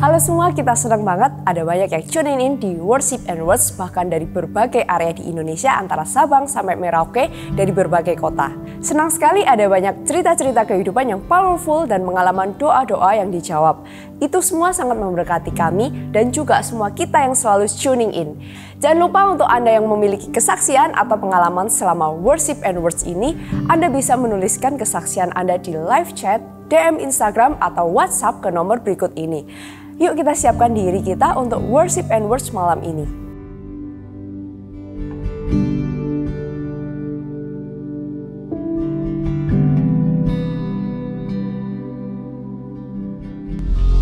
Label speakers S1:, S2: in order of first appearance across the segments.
S1: Halo semua, kita senang banget ada banyak yang tune in di Worship and Words bahkan dari berbagai area di Indonesia antara Sabang sampai Merauke dari berbagai kota. Senang sekali ada banyak cerita-cerita kehidupan yang powerful dan pengalaman doa-doa yang dijawab. Itu semua sangat memberkati kami dan juga semua kita yang selalu tuning in. Jangan lupa untuk Anda yang memiliki kesaksian atau pengalaman selama Worship and Words ini, Anda bisa menuliskan kesaksian Anda di live chat, DM Instagram atau WhatsApp ke nomor berikut ini. Yuk kita siapkan diri kita untuk Worship and Words malam ini.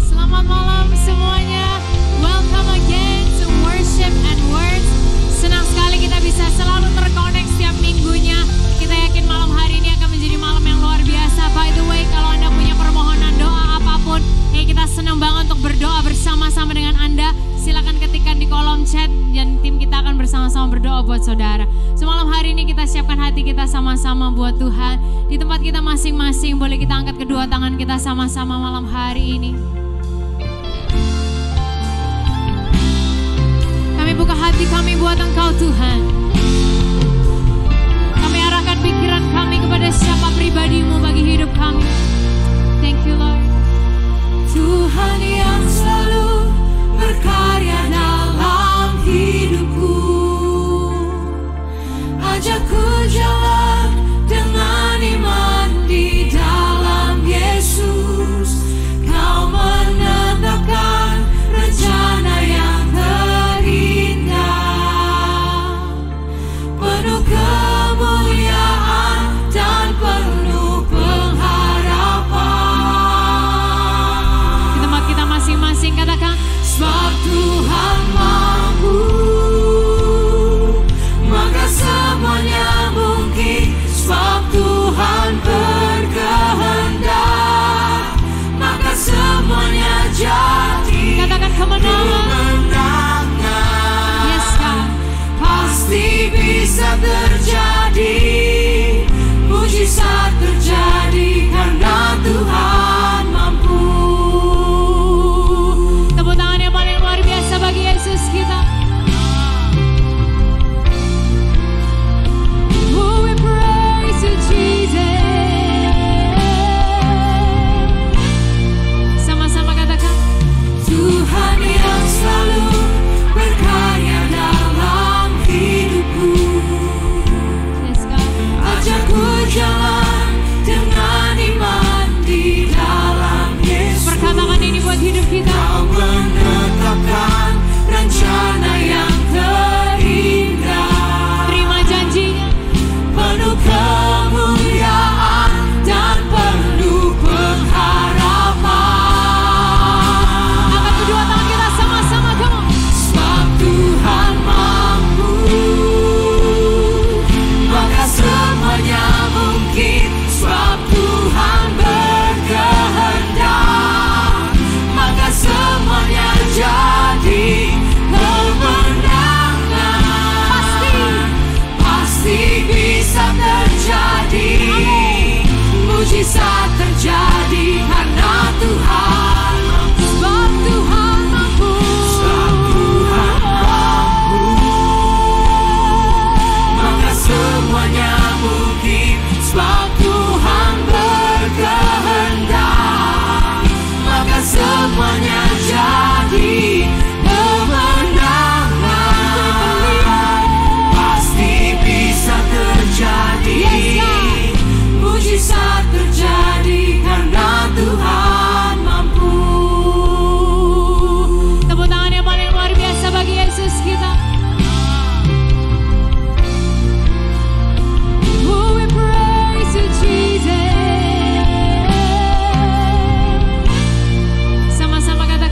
S2: Selamat malam semuanya. Welcome again to Worship and Words. Senang sekali kita bisa selalu terkonek setiap minggunya. Kita yakin malam hari ini akan menjadi malam yang luar biasa. By the way, kalau Anda punya permohonan doa apapun, kita senang banget untuk berdoa bersama-sama dengan Anda. Silakan ketikkan di kolom chat dan tim kita akan bersama-sama berdoa buat saudara. Semalam hari ini kita siapkan hati kita sama-sama buat Tuhan. Di tempat kita masing-masing boleh kita angkat kedua tangan kita sama-sama malam hari ini. Kami buka hati kami buat Engkau Tuhan. Kami arahkan pikiran kami kepada siapa pribadi-Mu bagi hidup kami. Thank you Lord. Tuhan yang selalu berkarya dalam hidupku, ajakku jalan dengan iman di dalam Yesus. Kau menetapkan rencana yang terindah, penuh kemuliaan dan penuh pengharapan. Di tempat kita masing-masing katakan, sebab Tuhan mampu, maka semuanya mungkin. Sebab Tuhan berkehendak, maka semuanya jadi. Katakan kemenangan. Yes God. Pasti bisa terjadi, mujizat terjadi karena Tuhan mampu. Tepuk tangan yang paling luar biasa bagi Yesus kita. Oh, we praise you, Jesus. Sama-sama katakan, Tuhan yang selalu berkarya dalam hidupku. Yes, God. Ajakku jalan dengan iman di dalam Yesus. Perkatakan ini buat hidup kita. Kau menetapkan rencana yang terindah, terima janjinya, penuh kemuliaan dan penuh pengharapan. Angkat kedua tangan kita sama-sama, come on. Sebab Tuhan mampu, maka semuanya mungkin. Sebab Tuhan berkehendak, maka semuanya jadi. Kemenangan pasti bisa terjadi, mujizat terjadi karena Tuhan mampu. Sebab Tuhan mampu, sebab Tuhan mampu, maka semuanya mungkin. Sebab Tuhan berkehendak, maka semuanya jadi. Kemenangan pasti bisa terjadi, mujizat terjadi karena Tuhan mampu. Tepuk tangan yang paling luar biasa bagi Yesus kita. Oh, we praise you, Jesus. Sama-sama katakan,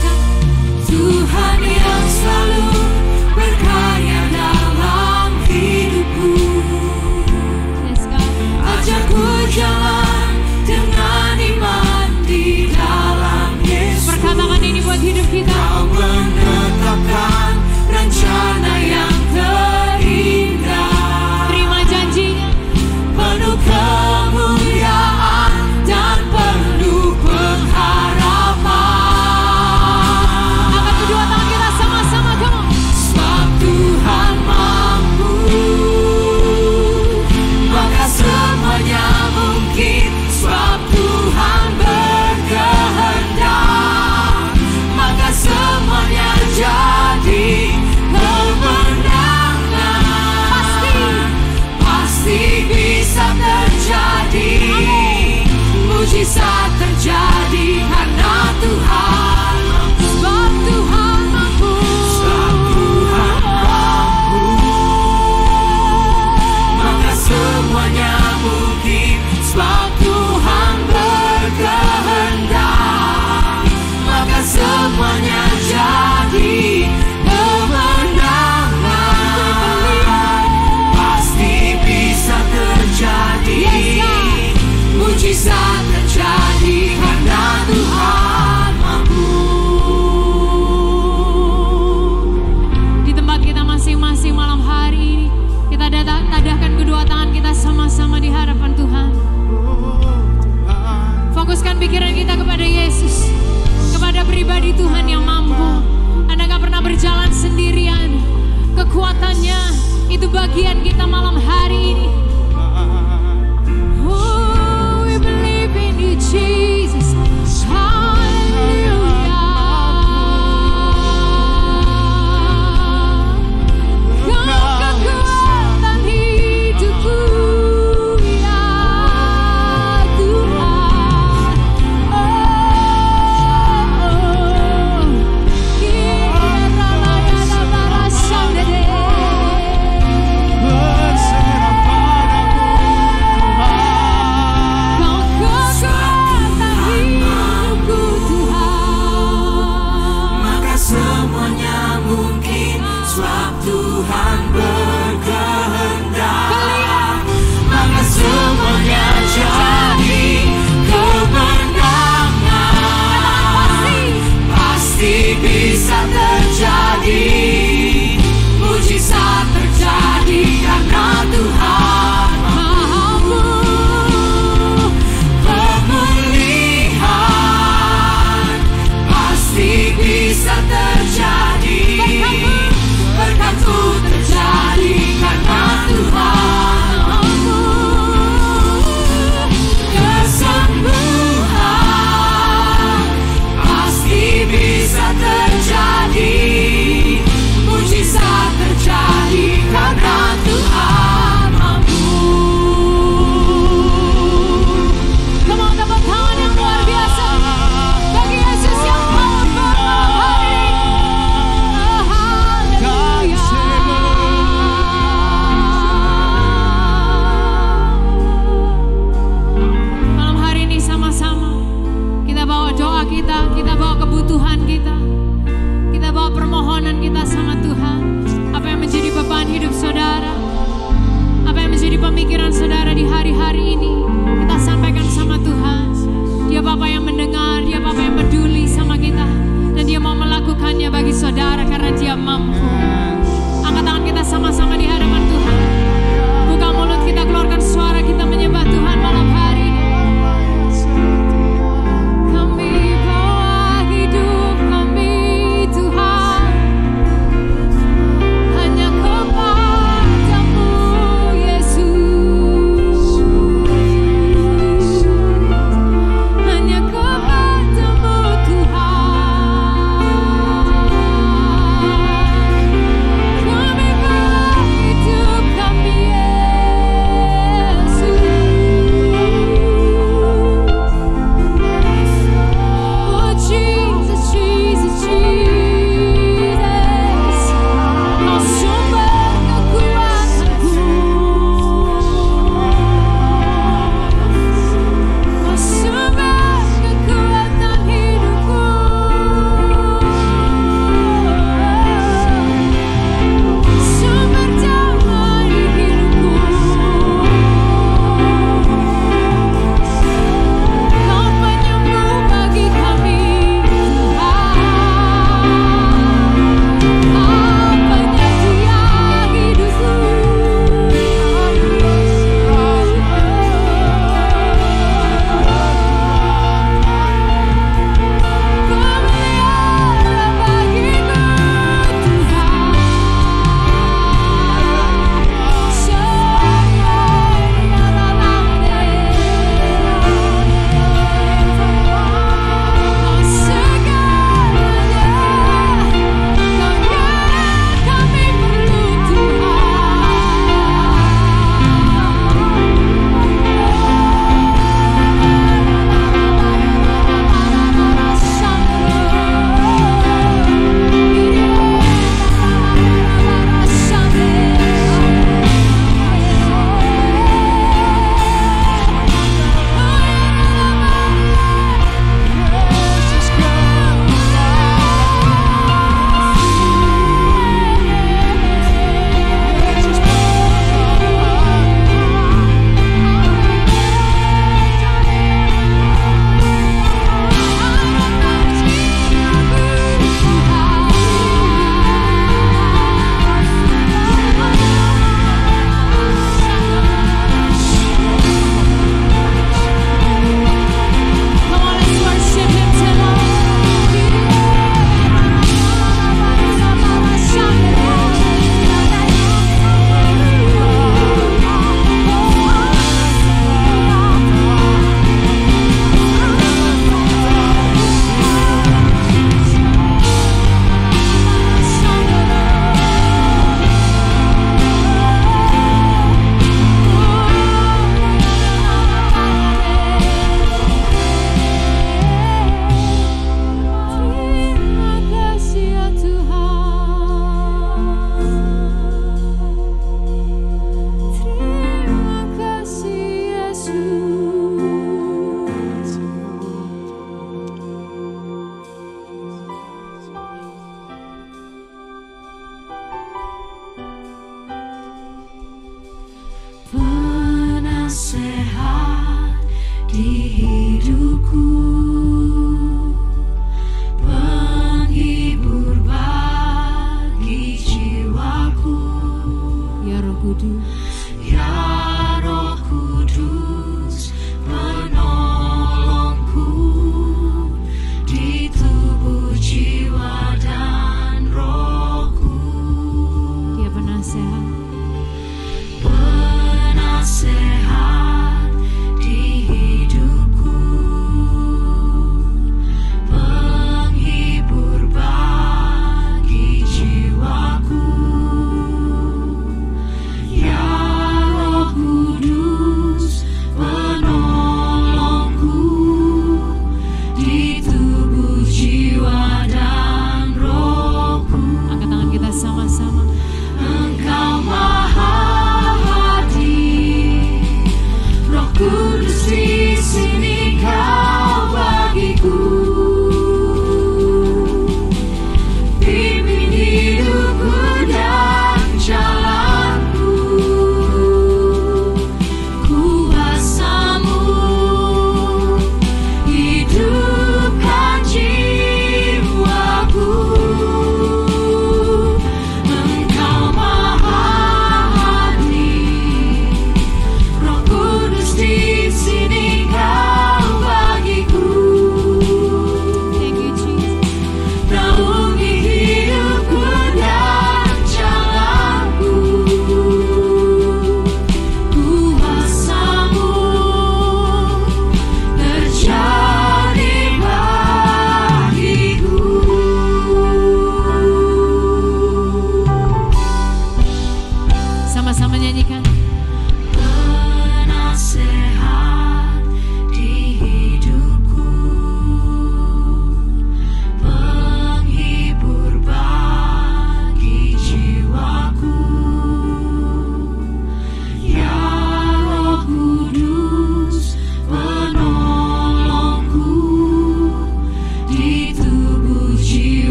S3: semuanya jadi kemenangan. Pasti bisa terjadi, mujizat terjadi karena Tuhan mampu.
S2: Di tempat kita masing-masing malam hari ini, kita tadahkan kedua tangan kita sama-sama di hadapan Tuhan. Fokuskan pikiran kita kepada Yesus, kepada pribadi Tuhan yang mampu. Anda gak pernah berjalan sendirian. Kekuatannya itu bagian kita malam hari ini. Oh, we believe in you, Jesus. Hallelujah. Kau kekuatan hidupku.
S3: Tuhan berkehendak, maka semuanya jadi kemenangan. Pasti bisa terjadi, mujizat terjadi karena Tuhan mampu. Pemulihan pasti bisa terjadi, berkatu terjadi karena Tuhan mampu. Kesembuhan pasti bisa terjadi, mujizat terjadi karena Tuhan mampu.
S2: Come on, tepuk tangan yang luar biasa bagi Yesus yang powerful malam hari ini. Malam hari ini sama-sama kita bawa doa kita bawa kebutuhan kita bawa permohonan kita sama Tuhan. Apa yang menjadi beban hidup saudara, apa yang menjadi pemikiran saudara di hari-hari ini, kita sampaikan sama Tuhan. Dia Bapa yang mendengar, Dia Bapa yang peduli sama kita, dan Dia mau melakukannya bagi saudara karena Dia mampu. Angkat tangan kita sama-sama di hadapan Tuhan. Buka mulut kita, keluarkan suara kita menyembah Tuhan malam hari ini. Kami bawa hidup kami Tuhan, hanya kepadamu Yesus, hanya kepadamu Tuhan.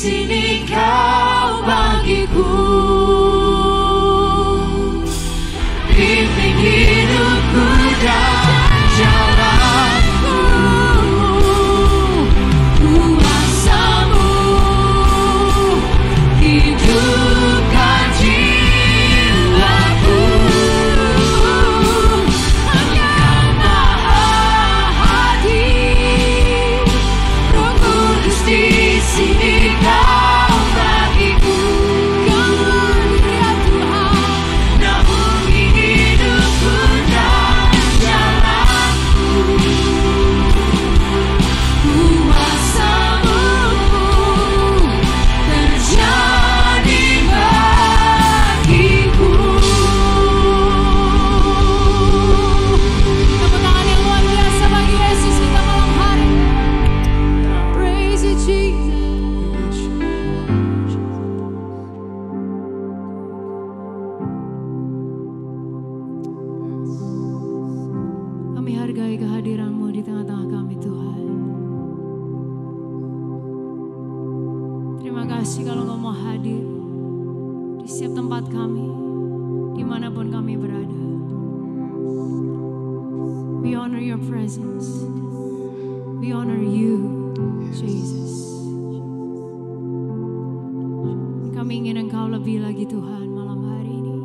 S3: sini Kau bagiku. Pimpin hidupku dan jalanku, kuasa-Mu hidupkan jiwaku. Engkau Maha hadir, Roh Kudus di sini Kau bagiku. Kau hadir ya Tuhan, naungi hidupku dan jalanku. Kuasa-Mu terjadi bagiku.
S2: Tepuk tangan yang luar biasa bagi Yesus kita malam hari. Praise you Jesus. Kami hargai kehadiran-Mu di tengah-tengah kami Tuhan. Terima kasih kalau Engkau mau hadir di setiap tempat kami, dimanapun kami berada. We honor your presence. We honor you, Jesus. Kami ingin Engkau lebih lagi Tuhan malam hari ini.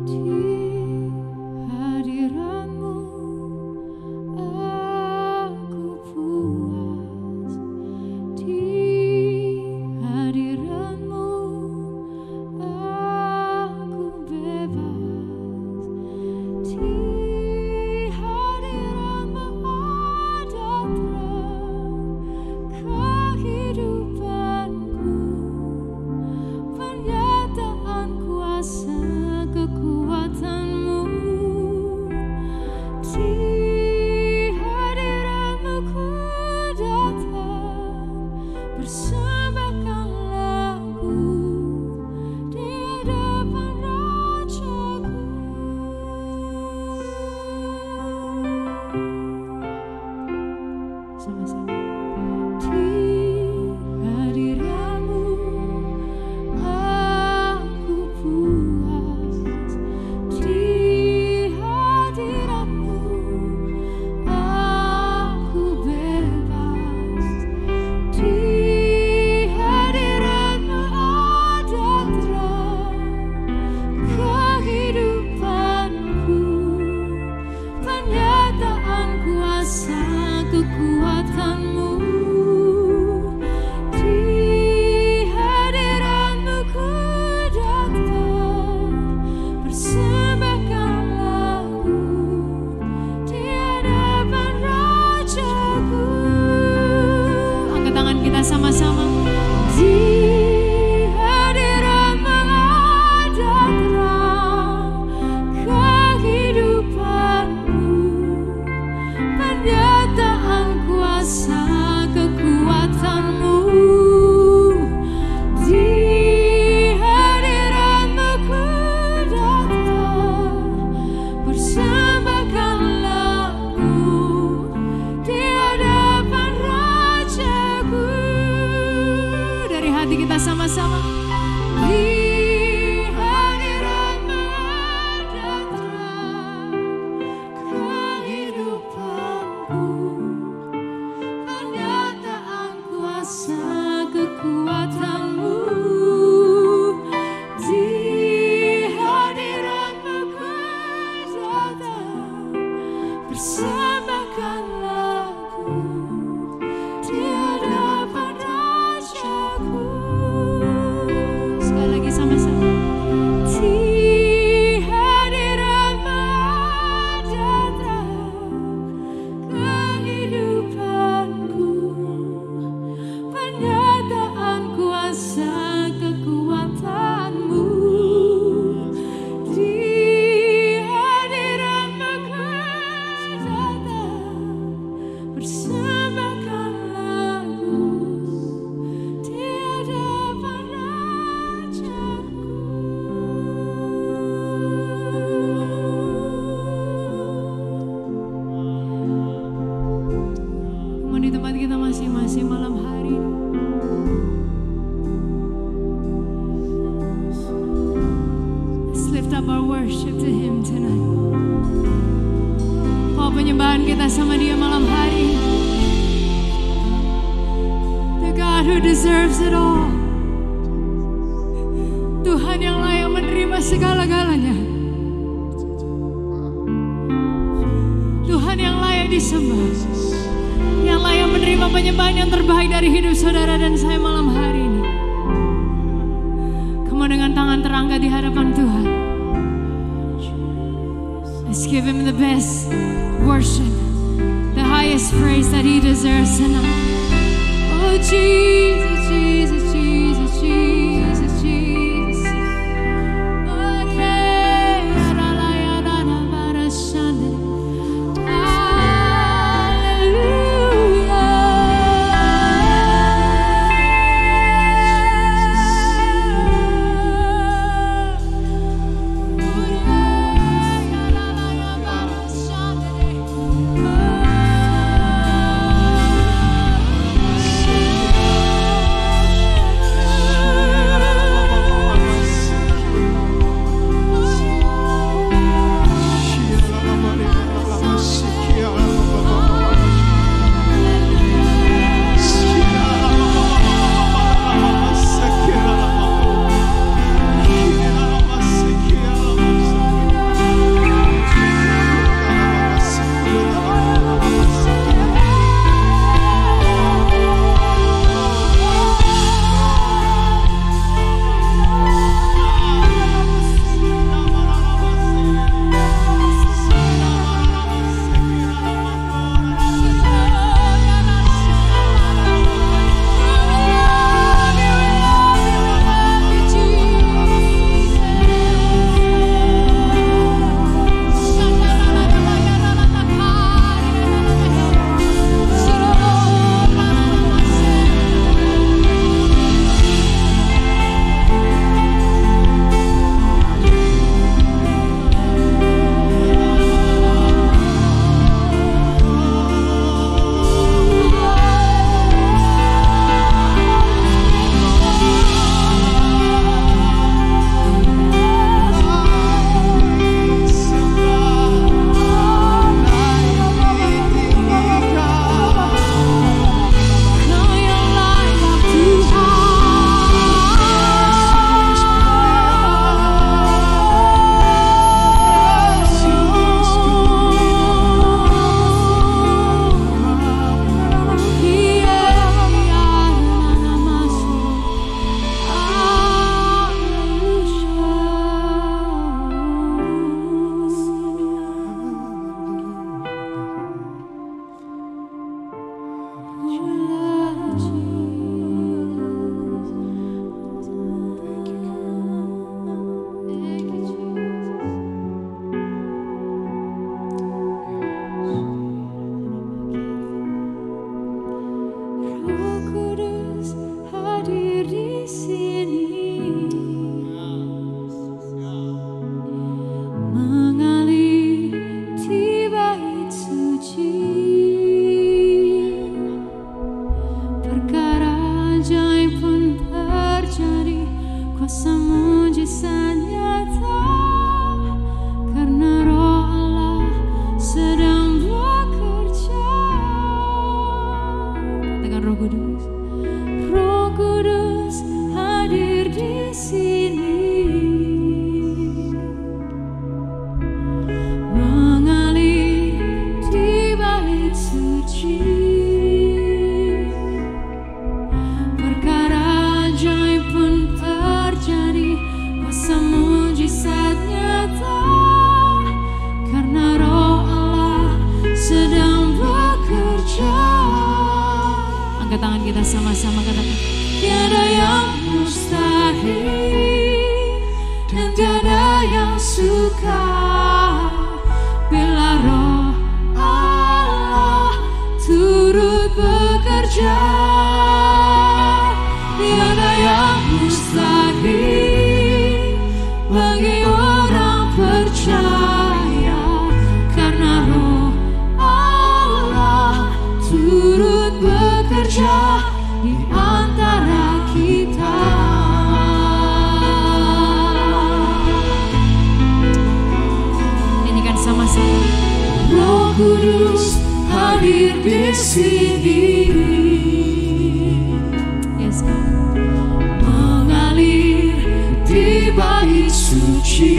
S2: Di hadiran-Mu aku puas. Di hadiran-Mu aku bebas. Di hadiran-Mu ada terang kehidupanku, pernyataan kuasa kekuatan-Mu. Di hadiran-Mu ku datang, persembahkan lagu di hadapan Rajaku. Sama-sama. Di hadiran-Mu aku puas. Di hadiran-Mu aku bebas. Di hadiran-Mu ada terang kehidupanku, pernyataan kuasa kekuatan-Mu. tempat kita masing-masing malam hari ini. Let's lift up our worship to Him tonight. Penyembahan kita sama Dia malam hari ini. The God who deserves it all. Tuhan yang layak menerima segala-galanya. Tuhan yang layak disembah. Yang layak menerima penyembahan yang terbaik dari hidup saudara dan saya malam hari ini. Kamu dengan tangan terangkat di hadapan Tuhan. Let's give Him the best worship, the highest praise that He deserves tonight. Oh Jesus, Jesus, Jesus, Jesus, Jesus. Oh yeah,
S3: turut bekerja di antara kita.
S2: Nyanyikan sama-sama.
S3: Roh Kudus hadir di sini,
S2: Yes, God.
S3: mengalir di bait suci.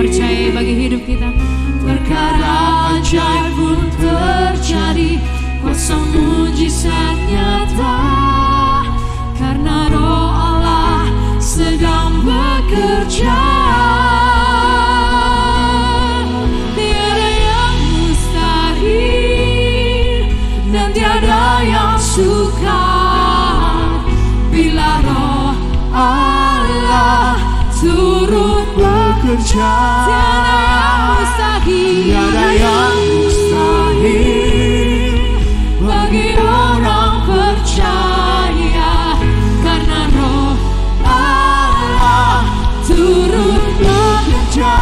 S2: Percaya bagi hidup kita.
S3: Perkara ajaib pun terjadi, kuasa mujizat nyata, karena Roh Allah sedang bekerja. Tiada yang mustahil dan tiada yang sukar bila Roh Allah turut bekerja. Tiada yang mustahil bagi orang percaya, karena Roh Allah turut bekerja.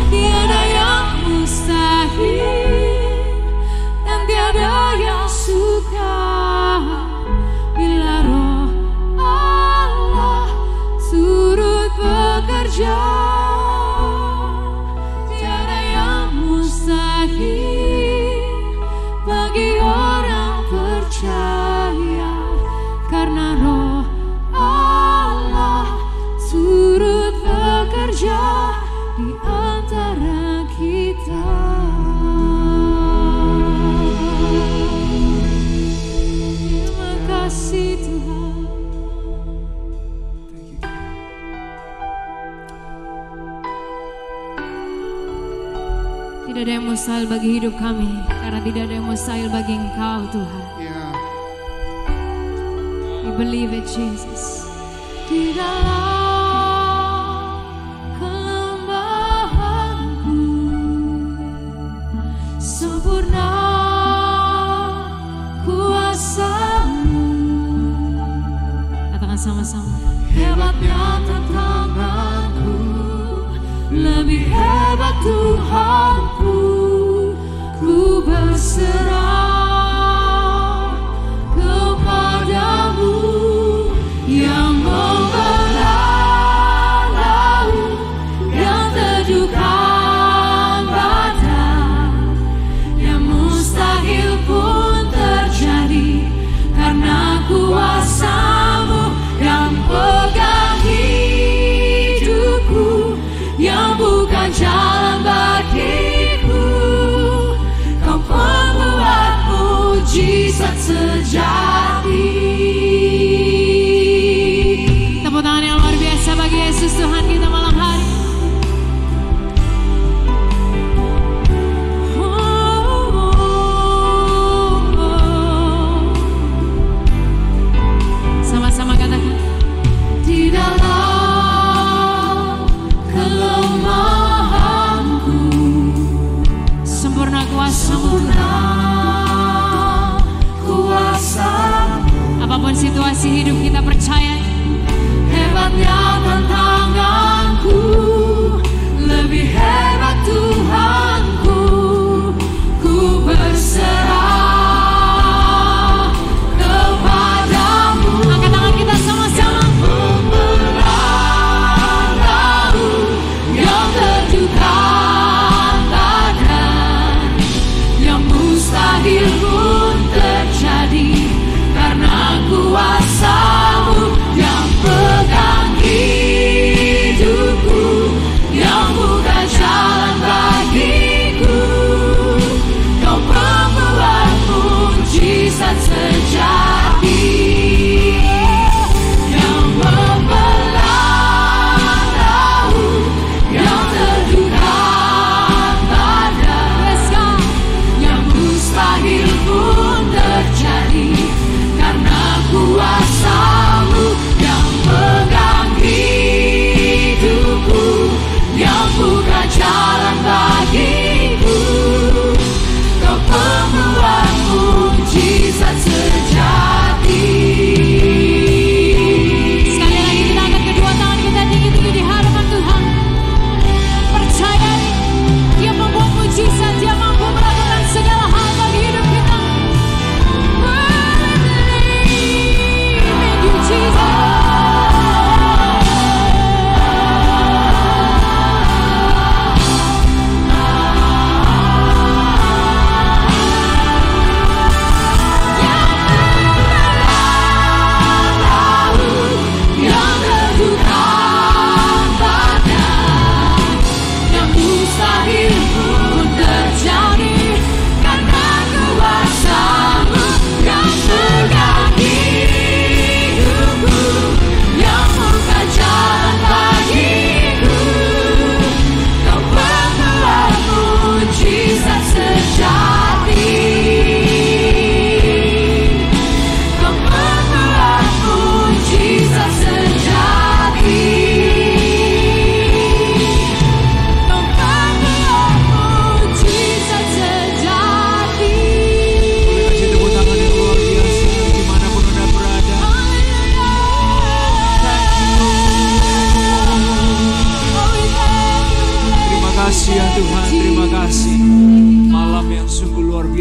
S3: Tiada yang mustahil dan tiada yang sukar bila Roh Allah turut bekerja. Tiada yang mustahil bagi orang percaya, karena Roh Allah turut bekerja di antara kita. Terima kasih Tuhan.
S2: Tidak ada yang mustahil bagi hidup kami, karena tidak ada yang mustahil bagi Engkau, Tuhan. We believe it, Jesus.
S3: Di dalam kelemahanku sempurna kuasa-Mu.
S2: Katakan sama-sama.
S3: Hebatnya tantanganku, lebih hebat Tuhanku. Ku berserah kepadamu yang membelah laut, yang teduhkan badai, yang mustahil pun terjadi karena kuasa-Mu yang pegang hidupku, yang bukan jalan bagiku. Kau pembuat mujizat sejati.
S2: Tepuk tangan yang luar biasa bagi Yesus Tuhan kita malam hari. Sama-sama katakan.
S3: Di dalam kelemahanku
S2: Sempurna kuasa-Mu. Apapun situasi hidup kita percaya.
S3: Hebatnya tantanganku, lebih hebat Tuhanku. Ku berserah kepadamu.
S2: Angkat tangan kita sama-sama.
S3: Membelah laut, yang teduhkan badai, yang mustahil pun terjadi karena kuasa-Mu yang pegang hidupku, yang bukan jalan bagiku. Kau pembuat mujizat sejati, yang membelah laut, yang teduhkan badai, yang mustahil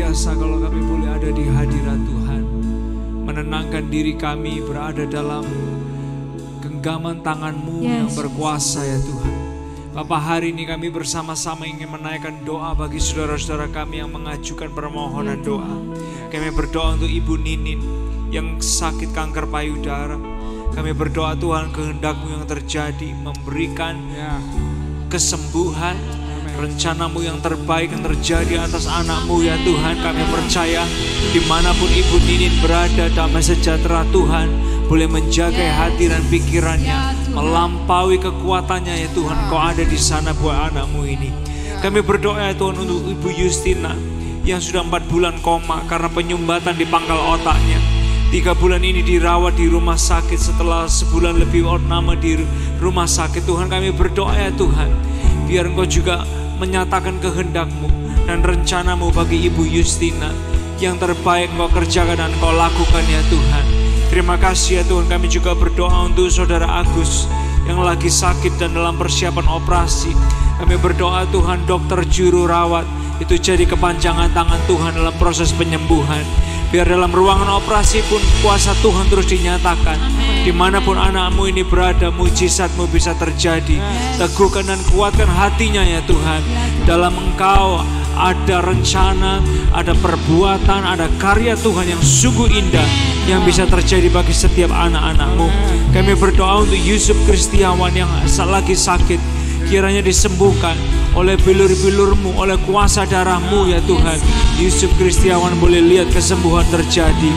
S4: biasa kalau kami boleh ada di hadirat Tuhan. Menenangkan diri kami berada dalam genggaman tangan-Mu yang berkuasa ya Tuhan. Bapa, hari ini kami bersama-sama ingin menaikkan doa bagi saudara-saudara kami yang mengajukan permohonan doa. Kami berdoa untuk Ibu Ninin yang sakit kanker payudara. Kami berdoa Tuhan, kehendak-Mu yang terjadi, memberikan kesembuhan, rencana-Mu yang terbaik yang terjadi atas anak-Mu ya Tuhan. Kami percaya dimanapun Ibu Ninin berada, damai sejahtera Tuhan boleh menjaga hati dan pikirannya, melampaui kekuatannya ya Tuhan. Kau ada di sana buat anak-Mu ini. Kami berdoa ya Tuhan untuk Ibu Justina yang sudah 4 bulan koma karena penyumbatan di pangkal otaknya. 3 bulan ini dirawat di rumah sakit setelah sebulan lebih lama di rumah sakit. Tuhan, kami berdoa ya Tuhan, biar Engkau juga menyatakan kehendak-Mu dan rencana-Mu bagi Ibu Justina. Yang terbaik Engkau kerjakan dan Engkau lakukan ya Tuhan. Terima kasih ya Tuhan. Kami juga berdoa untuk Saudara Agus yang lagi sakit dan dalam persiapan operasi. Kami berdoa Tuhan, dokter juru rawat itu jadi kepanjangan tangan Tuhan dalam proses penyembuhan. Biar dalam ruangan operasi pun kuasa Tuhan terus dinyatakan. Dimanapun anak-Mu ini berada, mujizat-Mu bisa terjadi. Teguhkan dan kuatkan hatinya ya Tuhan. Dalam Engkau ada rencana, ada perbuatan, ada karya Tuhan yang sungguh indah yang bisa terjadi bagi setiap anak-anak-Mu. Kami berdoa untuk Yusuf Kristiawan yang lagi sakit, kiranya disembuhkan oleh bilur-bilur-Mu, oleh kuasa darah-Mu ya Tuhan. Yusuf Kristiawan boleh lihat kesembuhan terjadi.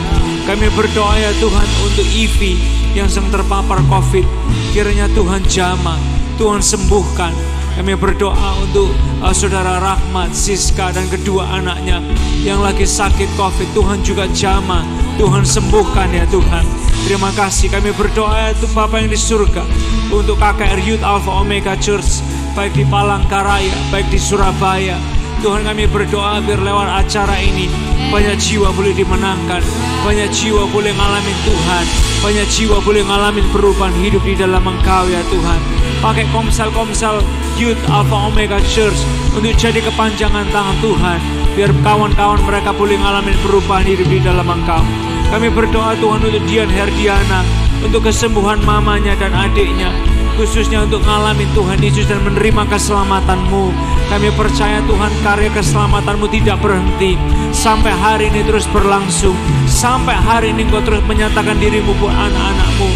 S4: Kami berdoa ya Tuhan untuk Ivi yang sedang terpapar COVID, kiranya Tuhan jamah, Tuhan sembuhkan. Kami berdoa untuk Saudara Rahmat, Siska dan kedua anaknya yang lagi sakit COVID. Tuhan juga jamah, Tuhan sembuhkan ya Tuhan. Terima kasih. Kami berdoa untuk Bapa yang di surga, untuk KKR Youth Alpha Omega Church, baik di Palangkaraya, baik di Surabaya. Tuhan, kami berdoa biar lewat acara ini banyak jiwa boleh dimenangkan, banyak jiwa boleh ngalamin Tuhan, banyak jiwa boleh ngalamin perubahan hidup di dalam Engkau ya Tuhan. Pakai komsel-komsel Youth Alpha Omega Church untuk jadi kepanjangan tangan Tuhan, biar kawan-kawan mereka boleh ngalamin perubahan hidup di dalam Engkau. Kami berdoa Tuhan untuk Dian Herdiana, untuk kesembuhan mamanya dan adiknya, khususnya untuk ngalamin Tuhan Yesus dan menerima keselamatan-Mu. Kami percaya Tuhan, karya keselamatan-Mu tidak berhenti sampai hari ini terus berlangsung. Sampai hari ini Engkau terus menyatakan diri-Mu buat anak-anak-Mu.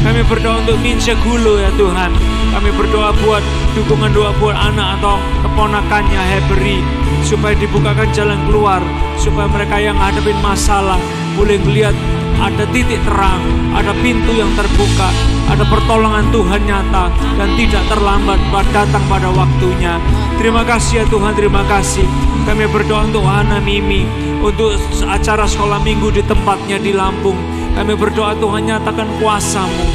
S4: Kami berdoa untuk Mince Gulo ya Tuhan. Kami berdoa buat dukungan doa buat anak atau keponakannya Hebri, supaya dibukakan jalan keluar, supaya mereka yang hadapin masalah boleh melihat ada titik terang, ada pintu yang terbuka, ada pertolongan Tuhan nyata dan tidak terlambat datang pada waktunya. Terima kasih ya Tuhan, terima kasih. Kami berdoa untuk Hana Mimi, untuk acara sekolah minggu di tempatnya di Lampung. Kami berdoa Tuhan, nyatakan kuasa-Mu,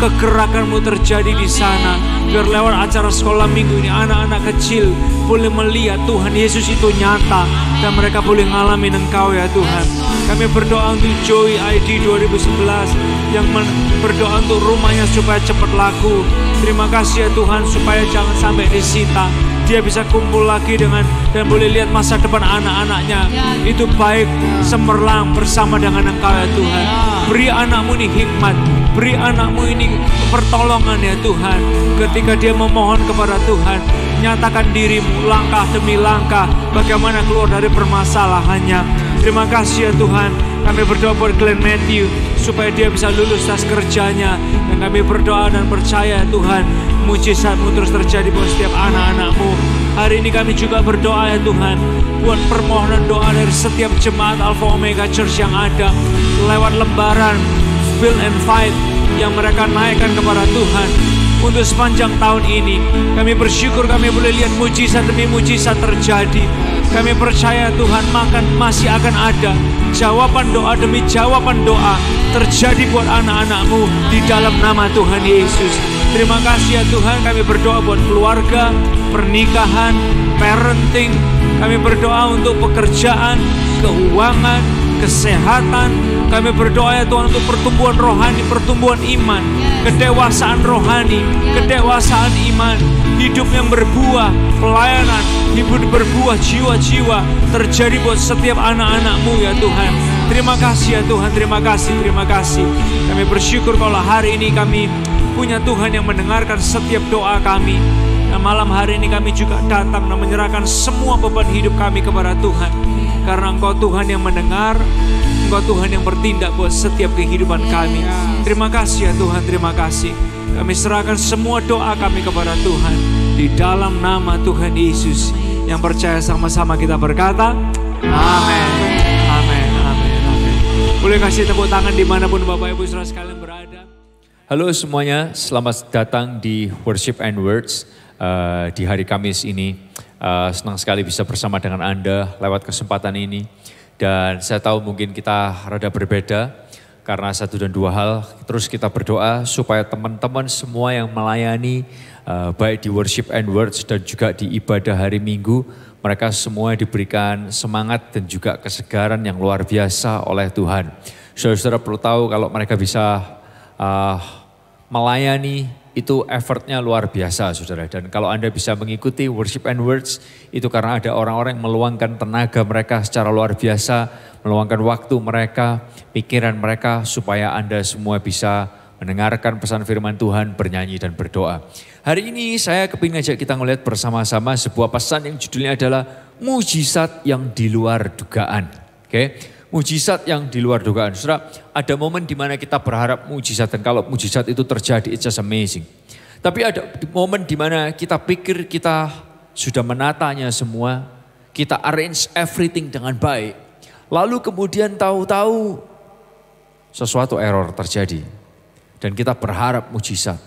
S4: kegerakan-Mu terjadi di sana. Biar lewat acara sekolah minggu ini anak-anak kecil boleh melihat Tuhan Yesus itu nyata dan mereka boleh ngalamin Engkau ya Tuhan. Kami berdoa untuk Joy ID 2011 yang berdoa untuk rumahnya supaya cepat laku. Terima kasih ya Tuhan, supaya jangan sampai disita. Dia bisa kumpul lagi dengan dan boleh lihat masa depan anak-anaknya itu baik cemerlang bersama dengan Engkau ya Tuhan. Beri anak-Mu ini hikmat, beri anak-Mu ini pertolongan ya Tuhan. Ketika dia memohon kepada Tuhan, nyatakan diri-Mu langkah demi langkah bagaimana keluar dari permasalahannya. Terima kasih ya Tuhan. Kami berdoa buat Glenn Matthew supaya dia bisa lulus tes kerjanya. Dan kami berdoa dan percaya Tuhan, mujizat-Mu terus terjadi buat setiap anak-anak-Mu. Hari ini kami juga berdoa ya Tuhan, buat permohonan doa dari setiap jemaat Alpha Omega Church yang ada lewat lembaran Build and Fight yang mereka naikkan kepada Tuhan. Untuk sepanjang tahun ini kami bersyukur kami boleh lihat mujizat demi mujizat terjadi. Kami percaya Tuhan masih akan ada jawaban doa demi jawaban doa terjadi buat anak-anak-Mu di dalam nama Tuhan Yesus. Terima kasih ya Tuhan. Kami berdoa buat keluarga, pernikahan, parenting. Kami berdoa untuk pekerjaan, keuangan, kesehatan. Kami berdoa ya Tuhan untuk pertumbuhan rohani, pertumbuhan iman, kedewasaan rohani, kedewasaan iman, hidup yang berbuah, pelayanan, hidup berbuah, jiwa-jiwa terjadi buat setiap anak-anak-Mu ya Tuhan. Terima kasih ya Tuhan, terima kasih, terima kasih. Kami bersyukur kalau hari ini kami punya Tuhan yang mendengarkan setiap doa kami. Dan malam hari ini kami juga datang dan menyerahkan semua beban hidup kami kepada Tuhan. Karena Engkau Tuhan yang mendengar, Engkau Tuhan yang bertindak buat setiap kehidupan kami. Terima kasih ya Tuhan, terima kasih. Kami serahkan semua doa kami kepada Tuhan. Di dalam nama Tuhan Yesus. Yang percaya sama-sama kita berkata, amin, amin, amin, amin. Boleh kasih tepuk tangan dimanapun Bapak Ibu Saudara sekalian berada.
S5: Halo semuanya, selamat datang di Worship and Words di hari Kamis ini. Senang sekali bisa bersama dengan Anda lewat kesempatan ini. Dan saya tahu mungkin kita rada berbeda karena satu dan dua hal. Terus kita berdoa supaya teman-teman semua yang melayani baik di Worship and Words dan juga di ibadah hari Minggu, mereka semua diberikan semangat dan juga kesegaran yang luar biasa oleh Tuhan. Saudara-saudara perlu tahu kalau mereka bisa melayani itu effortnya luar biasa saudara. Dan kalau Anda bisa mengikuti Worship and Words itu karena ada orang-orang yang meluangkan tenaga mereka secara luar biasa, meluangkan waktu mereka, pikiran mereka supaya Anda semua bisa mendengarkan pesan firman Tuhan, bernyanyi dan berdoa. Hari ini saya kepingin ngajak kita ngelihat bersama-sama sebuah pesan yang judulnya adalah mujizat yang di luar dugaan. Oke. Mujizat yang di luar dugaan. Saudara, ada momen di mana kita berharap mujizat dan kalau mujizat itu terjadi, it's just amazing. Tapi ada momen di mana kita pikir kita sudah menatanya semua, kita arrange everything dengan baik. Lalu kemudian tahu-tahu sesuatu error terjadi. Dan kita berharap mujizat.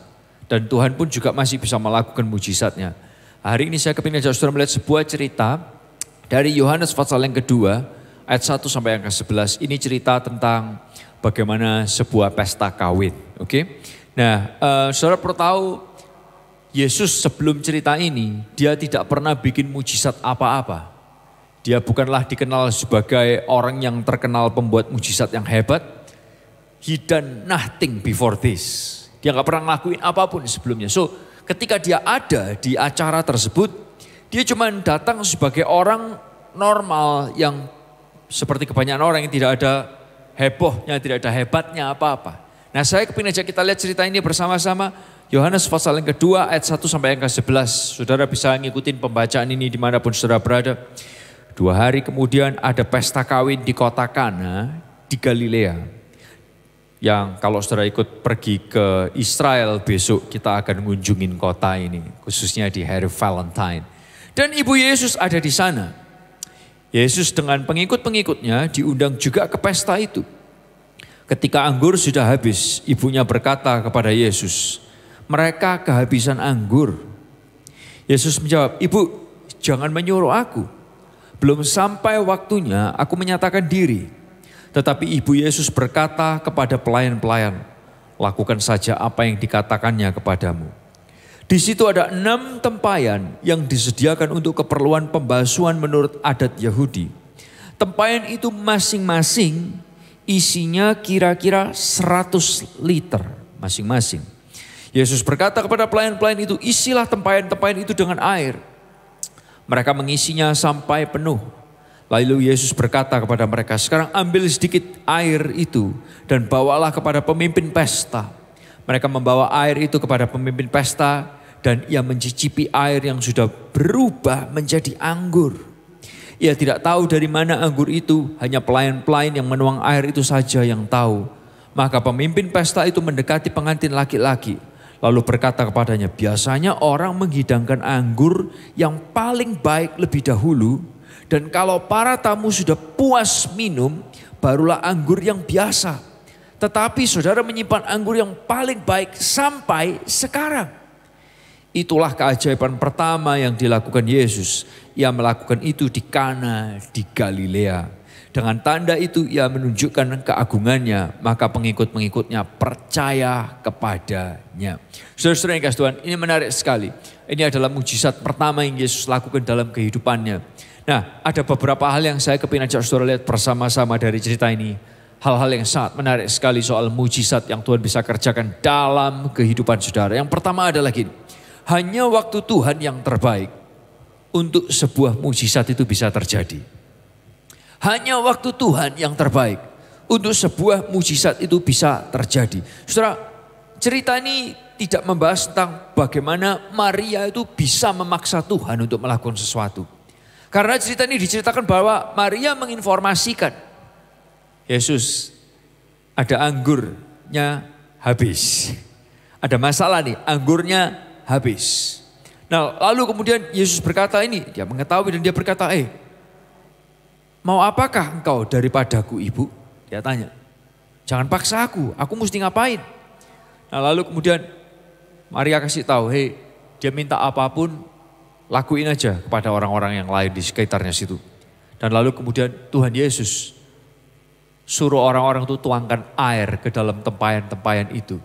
S5: Dan Tuhan pun juga masih bisa melakukan mujizatnya. Hari ini saya kepingin ajak saudara melihat sebuah cerita dari Yohanes pasal yang kedua. Ayat 1 sampai yang ke-11 ini cerita tentang bagaimana sebuah pesta kawin. Oke? Nah, saudara perlu tahu Yesus sebelum cerita ini dia tidak pernah bikin mujizat apa-apa. Dia bukanlah dikenal sebagai orang yang terkenal pembuat mujizat yang hebat. He done nothing before this. Dia gak pernah ngelakuin apapun sebelumnya. So ketika dia ada di acara tersebut, dia cuma datang sebagai orang normal yang seperti kebanyakan orang yang tidak ada hebohnya, tidak ada hebatnya apa-apa. Nah saya kepingin ajak kita lihat cerita ini bersama-sama. Yohanes pasal yang kedua ayat 1 sampai yang ke-11. Saudara bisa ngikutin pembacaan ini dimanapun saudara berada. 2 hari kemudian ada pesta kawin di kota Kana di Galilea. Yang kalau saudara ikut pergi ke Israel besok kita akan ngunjungin kota ini. Khususnya di hari Valentine. Dan Ibu Yesus ada di sana. Yesus dengan pengikut-pengikutnya diundang juga ke pesta itu. Ketika anggur sudah habis, ibunya berkata kepada Yesus, mereka kehabisan anggur. Yesus menjawab, Ibu jangan menyuruh aku. Belum sampai waktunya aku menyatakan diri. Tetapi Ibu Yesus berkata kepada pelayan-pelayan, lakukan saja apa yang dikatakannya kepadamu. Di situ ada 6 tempayan yang disediakan untuk keperluan pembasuhan menurut adat Yahudi. Tempayan itu masing-masing isinya kira-kira 100 liter masing-masing. Yesus berkata kepada pelayan-pelayan itu, isilah tempayan-tempayan itu dengan air. Mereka mengisinya sampai penuh. Lalu Yesus berkata kepada mereka, sekarang ambil sedikit air itu dan bawalah kepada pemimpin pesta. Mereka membawa air itu kepada pemimpin pesta dan ia mencicipi air yang sudah berubah menjadi anggur. Ia tidak tahu dari mana anggur itu, hanya pelayan-pelayan yang menuang air itu saja yang tahu. Maka pemimpin pesta itu mendekati pengantin laki-laki. Lalu berkata kepadanya, biasanya orang menghidangkan anggur yang paling baik lebih dahulu. Dan kalau para tamu sudah puas minum, barulah anggur yang biasa. Tetapi saudara menyimpan anggur yang paling baik sampai sekarang. Itulah keajaiban pertama yang dilakukan Yesus. Ia melakukan itu di Kana di Galilea. Dengan tanda itu ia menunjukkan keagungannya. Maka pengikut-pengikutnya percaya kepadanya. Saudara-saudara yang kasih Tuhan, ini menarik sekali. Ini adalah mujizat pertama yang Yesus lakukan dalam kehidupannya. Nah, ada beberapa hal yang saya kepingin ajak saudara lihat bersama-sama dari cerita ini. Hal-hal yang sangat menarik sekali soal mujizat yang Tuhan bisa kerjakan dalam kehidupan saudara. Yang pertama adalah gini, hanya waktu Tuhan yang terbaik untuk sebuah mujizat itu bisa terjadi. Hanya waktu Tuhan yang terbaik untuk sebuah mujizat itu bisa terjadi. Saudara, cerita ini tidak membahas tentang bagaimana Maria itu bisa memaksa Tuhan untuk melakukan sesuatu. Karena cerita ini diceritakan bahwa Maria menginformasikan, Yesus, ada anggurnya habis. Ada masalah nih, anggurnya habis. Nah, lalu kemudian Yesus berkata ini, dia mengetahui dan dia berkata, mau apakah engkau daripadaku ibu? Dia tanya, jangan paksa aku mesti ngapain? Nah, lalu kemudian Maria kasih tahu, dia minta apapun, lakuin aja kepada orang-orang yang lain di sekitarnya situ. Dan lalu kemudian Tuhan Yesus suruh orang-orang itu tuangkan air ke dalam tempayan-tempayan itu.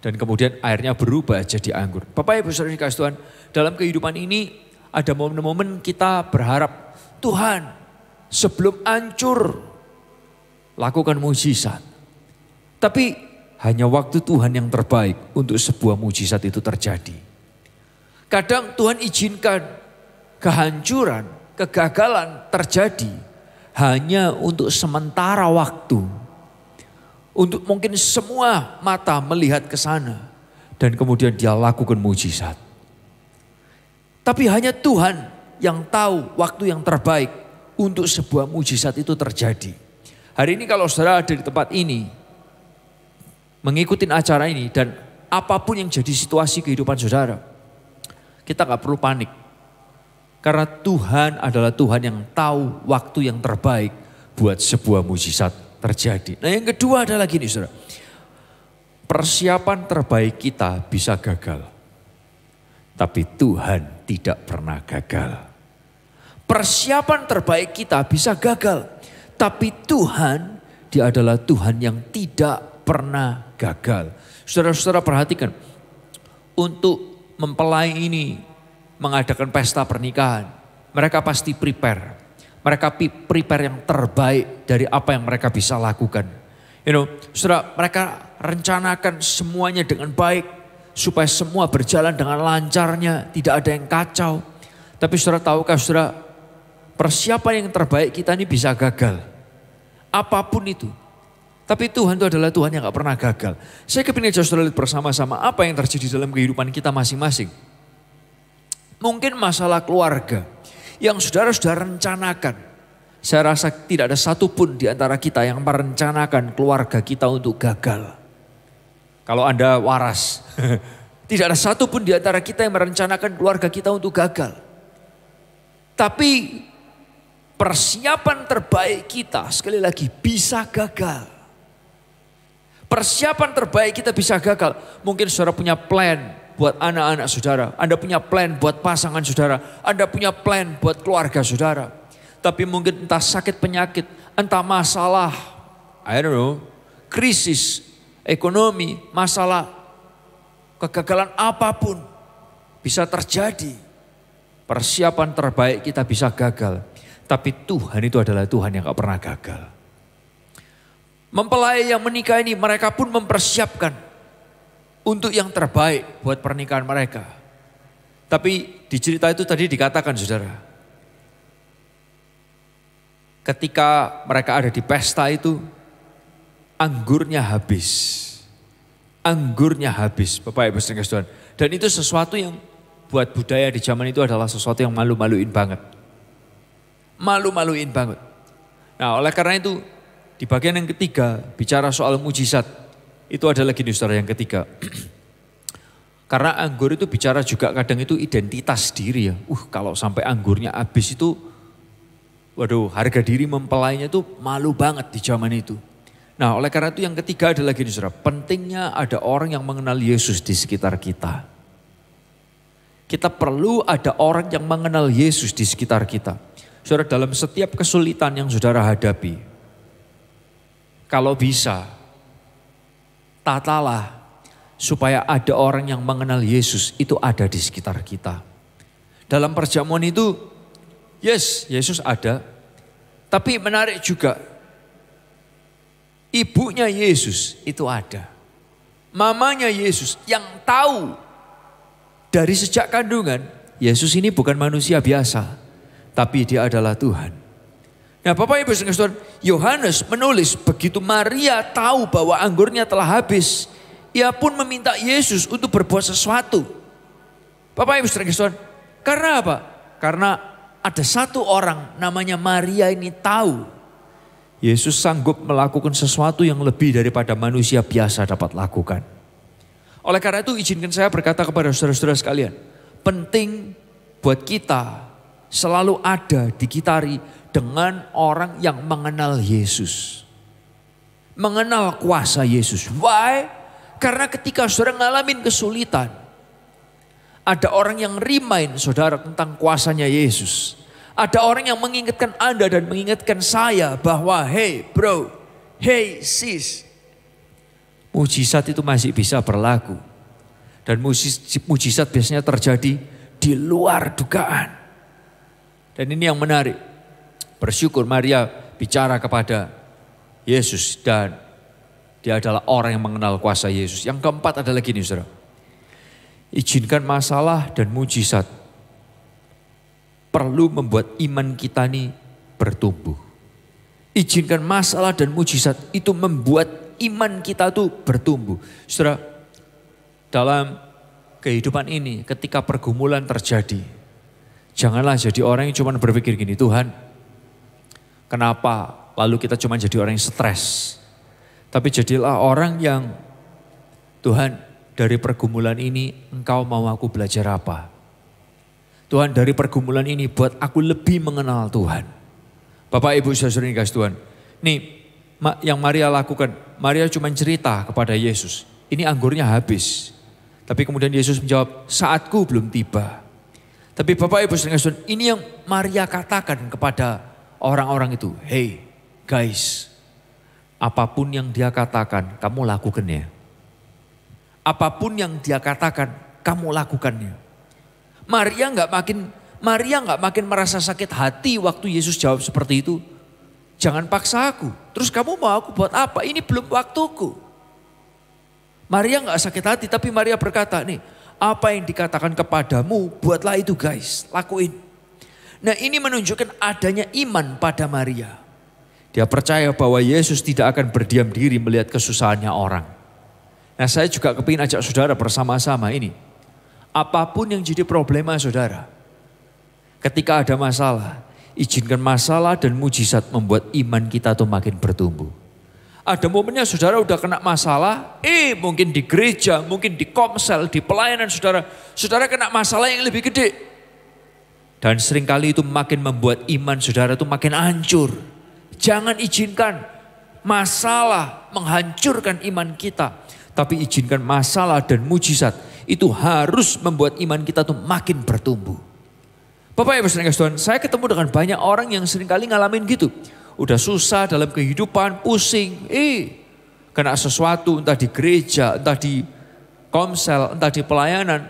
S5: Dan kemudian airnya berubah jadi anggur. Bapak Ibu Saudara dikasih Tuhan, dalam kehidupan ini ada momen-momen kita berharap, Tuhan sebelum hancur lakukan mujizat. Tapi hanya waktu Tuhan yang terbaik untuk sebuah mujizat itu terjadi. Kadang Tuhan izinkan kehancuran, kegagalan terjadi hanya untuk sementara waktu. Untuk mungkin semua mata melihat ke sana dan kemudian dia lakukan mujizat. Tapi hanya Tuhan yang tahu waktu yang terbaik untuk sebuah mujizat itu terjadi. Hari ini kalau saudara ada di tempat ini, mengikuti acara ini dan apapun yang jadi situasi kehidupan saudara, kita gak perlu panik. Karena Tuhan adalah Tuhan yang tahu waktu yang terbaik buat sebuah mujizat terjadi. Nah, yang kedua adalah gini, saudara. Persiapan terbaik kita bisa gagal. Tapi Tuhan tidak pernah gagal. Persiapan terbaik kita bisa gagal. Tapi Tuhan, dia adalah Tuhan yang tidak pernah gagal. Saudara-saudara perhatikan. Untuk mempelai ini mengadakan pesta pernikahan, mereka pasti prepare. Mereka prepare yang terbaik dari apa yang mereka bisa lakukan. Saudara, mereka rencanakan semuanya dengan baik supaya semua berjalan dengan lancarnya, tidak ada yang kacau. Tapi saudara tahukah saudara, persiapan yang terbaik kita ini bisa gagal. Apapun itu. Tapi Tuhan itu adalah Tuhan yang gak pernah gagal. Saya kepingin aja saudara lihat bersama-sama apa yang terjadi dalam kehidupan kita masing-masing. Mungkin masalah keluarga yang saudara sudah rencanakan. Saya rasa tidak ada satupun di antara kita yang merencanakan keluarga kita untuk gagal. Kalau Anda waras, tidak ada satupun di antara kita yang merencanakan keluarga kita untuk gagal. Tapi persiapan terbaik kita sekali lagi bisa gagal. Persiapan terbaik kita bisa gagal. Mungkin saudara punya plan buat anak-anak saudara. Anda punya plan buat pasangan saudara. Anda punya plan buat keluarga saudara. Tapi mungkin entah sakit penyakit, entah masalah, krisis, ekonomi, masalah, kegagalan apapun bisa terjadi. Persiapan terbaik kita bisa gagal. Tapi Tuhan itu adalah Tuhan yang gak pernah gagal. Mempelai yang menikah ini mereka pun mempersiapkan untuk yang terbaik buat pernikahan mereka. Tapi di cerita itu tadi dikatakan saudara, ketika mereka ada di pesta itu, anggurnya habis. Anggurnya habis, Bapak Ibu sekalian Tuhan. Dan itu sesuatu yang buat budaya di zaman itu adalah sesuatu yang malu-maluin banget. Malu-maluin banget. Nah, oleh karena itu di bagian yang ketiga bicara soal mujizat, itu adalah gini saudara yang ketiga. Karena anggur itu bicara juga kadang itu identitas diri ya. Kalau sampai anggurnya habis itu, waduh, harga diri mempelainya itu malu banget di zaman itu. Nah, oleh karena itu yang ketiga adalah gini saudara, pentingnya ada orang yang mengenal Yesus di sekitar kita. Kita perlu ada orang yang mengenal Yesus di sekitar kita. Saudara, dalam setiap kesulitan yang saudara hadapi, kalau bisa, tatalah supaya ada orang yang mengenal Yesus itu ada di sekitar kita. Dalam perjamuan itu, Yes, Yesus ada. Tapi menarik juga, ibunya Yesus itu ada. Mamanya Yesus yang tahu dari sejak kandungan, Yesus ini bukan manusia biasa, tapi dia adalah Tuhan. Nah Bapak Ibu Saudara, Yohanes menulis begitu Maria tahu bahwa anggurnya telah habis, ia pun meminta Yesus untuk berbuat sesuatu. Bapak Ibu Saudara, karena apa? Karena ada satu orang namanya Maria ini tahu Yesus sanggup melakukan sesuatu yang lebih daripada manusia biasa dapat lakukan. Oleh karena itu izinkan saya berkata kepada saudara-saudara sekalian, penting buat kita selalu ada dikitari dengan orang yang mengenal Yesus. Mengenal kuasa Yesus. Why? Karena ketika saudara ngalamin kesulitan, ada orang yang remind saudara tentang kuasanya Yesus. Ada orang yang mengingatkan Anda dan mengingatkan saya bahwa hey bro, hey sis, mujizat itu masih bisa berlaku. Dan mujizat biasanya terjadi di luar dugaan. Dan ini yang menarik. Bersyukur Maria bicara kepada Yesus dan dia adalah orang yang mengenal kuasa Yesus. Yang keempat adalah gini saudara. Izinkan masalah dan mujizat perlu membuat iman kita ini bertumbuh. Izinkan masalah dan mujizat itu membuat iman kita tuh bertumbuh. Saudara, dalam kehidupan ini ketika pergumulan terjadi, janganlah jadi orang yang cuma berpikir gini, Tuhan, kenapa lalu kita cuma jadi orang yang stres. Tapi jadilah orang yang, Tuhan, dari pergumulan ini Engkau mau aku belajar apa? Tuhan, dari pergumulan ini buat aku lebih mengenal Tuhan. Bapak Ibu saudara yang dikasihi Tuhan. Nih yang Maria lakukan. Maria cuma cerita kepada Yesus. Ini anggurnya habis. Tapi kemudian Yesus menjawab, saatku belum tiba. Tapi Bapak Ibu saudara yang dikasihi Tuhan. Ini yang Maria katakan kepada orang-orang itu. Hey guys, apapun yang dia katakan kamu lakukannya. Apapun yang dia katakan kamu lakukannya. Maria nggak makin merasa sakit hati waktu Yesus jawab seperti itu. Jangan paksa aku. Terus kamu mau aku buat apa? Ini belum waktuku. Maria nggak sakit hati, tapi Maria berkata, nih, apa yang dikatakan kepadamu, buatlah itu guys, lakuin. Nah ini menunjukkan adanya iman pada Maria. Dia percaya bahwa Yesus tidak akan berdiam diri melihat kesusahannya orang. Nah saya juga kepingin ajak saudara bersama-sama ini. Apapun yang jadi problema saudara, ketika ada masalah, izinkan masalah dan mujizat membuat iman kita tuh makin bertumbuh. Ada momennya saudara udah kena masalah, mungkin di gereja, mungkin di komsel, di pelayanan saudara kena masalah yang lebih gede. Dan seringkali itu makin membuat iman saudara tuh makin hancur. Jangan izinkan masalah menghancurkan iman kita, tapi izinkan masalah dan mujizat itu harus membuat iman kita tuh makin bertumbuh. Bapak Ibu saudara Tuhan, saya ketemu dengan banyak orang yang seringkali ngalamin gitu. Udah susah dalam kehidupan, pusing, kena sesuatu entah di gereja, entah di komsel, entah di pelayanan.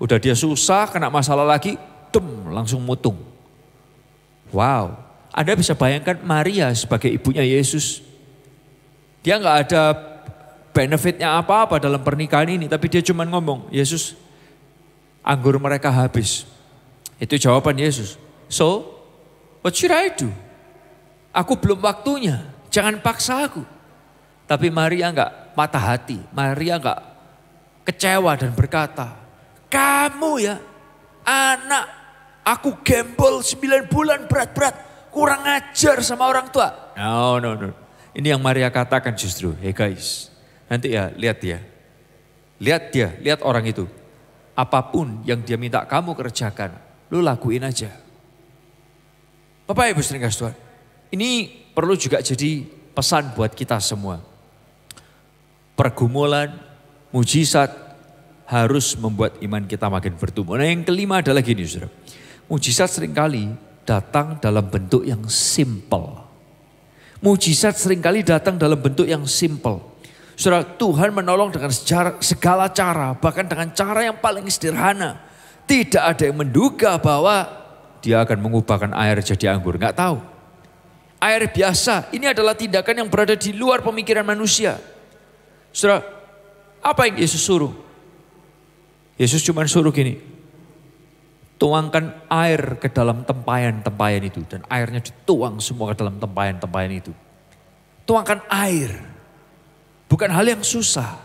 S5: Udah dia susah, kena masalah lagi, langsung mutung. Wow, Anda bisa bayangkan Maria sebagai ibunya Yesus. Dia nggak ada benefitnya apa-apa dalam pernikahan ini. Tapi dia cuma ngomong, Yesus, anggur mereka habis. Itu jawaban Yesus. So, what should I do? Aku belum waktunya, jangan paksa aku. Tapi Maria enggak patah hati. Maria enggak kecewa dan berkata, kamu ya anak, aku gembol 9 bulan berat-berat. Kurang ajar sama orang tua. No. Ini yang Maria katakan justru, hey guys. Nanti ya, lihat dia. Lihat orang itu. Apapun yang dia minta kamu kerjakan, lu lakuin aja. Bapak Ibu saudara Tuhan, ini perlu juga jadi pesan buat kita semua. Pergumulan, mujizat harus membuat iman kita makin bertumbuh. Nah yang kelima adalah gini saudara. Mujizat seringkali datang dalam bentuk yang simple. Mujizat seringkali datang dalam bentuk yang simple. Saudara, Tuhan menolong dengan segala cara, bahkan dengan cara yang paling sederhana. Tidak ada yang menduga bahwa dia akan mengubahkan air jadi anggur? Nggak tahu. Air biasa, ini adalah tindakan yang berada di luar pemikiran manusia. Saudara, apa yang Yesus suruh? Yesus cuma suruh gini, tuangkan air ke dalam tempayan-tempayan itu. Dan airnya dituang semua ke dalam tempayan-tempayan itu. Tuangkan air. Bukan hal yang susah.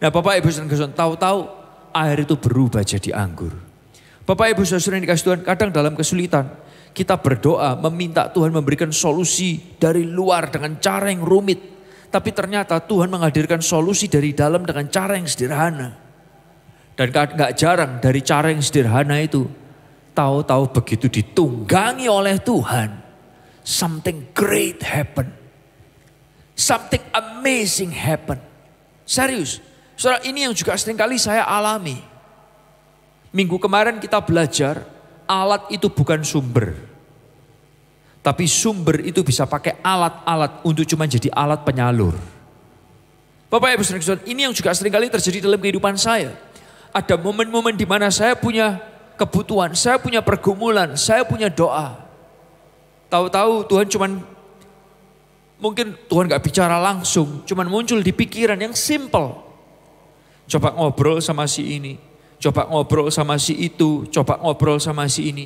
S5: Nah Bapak Ibu Saudara, tahu-tahu air itu berubah jadi anggur. Bapak Ibu Saudara yang dikasih Tuhan, kadang dalam kesulitan kita berdoa meminta Tuhan memberikan solusi dari luar dengan cara yang rumit. Tapi ternyata Tuhan menghadirkan solusi dari dalam dengan cara yang sederhana. Dan gak jarang dari cara yang sederhana itu, tahu-tahu begitu ditunggangi oleh Tuhan, something great happen. Something amazing happen. Serius, saudara, ini yang juga seringkali saya alami. Minggu kemarin kita belajar, alat itu bukan sumber. Tapi sumber itu bisa pakai alat-alat untuk cuma jadi alat penyalur. Bapak Ibu Saudara, ini yang juga seringkali terjadi dalam kehidupan saya. Ada momen-momen di mana saya punya kebutuhan, saya punya pergumulan, saya punya doa. Tahu-tahu Tuhan cuman, mungkin Tuhan gak bicara langsung, cuman muncul di pikiran yang simple. Coba ngobrol sama si ini, coba ngobrol sama si itu, coba ngobrol sama si ini.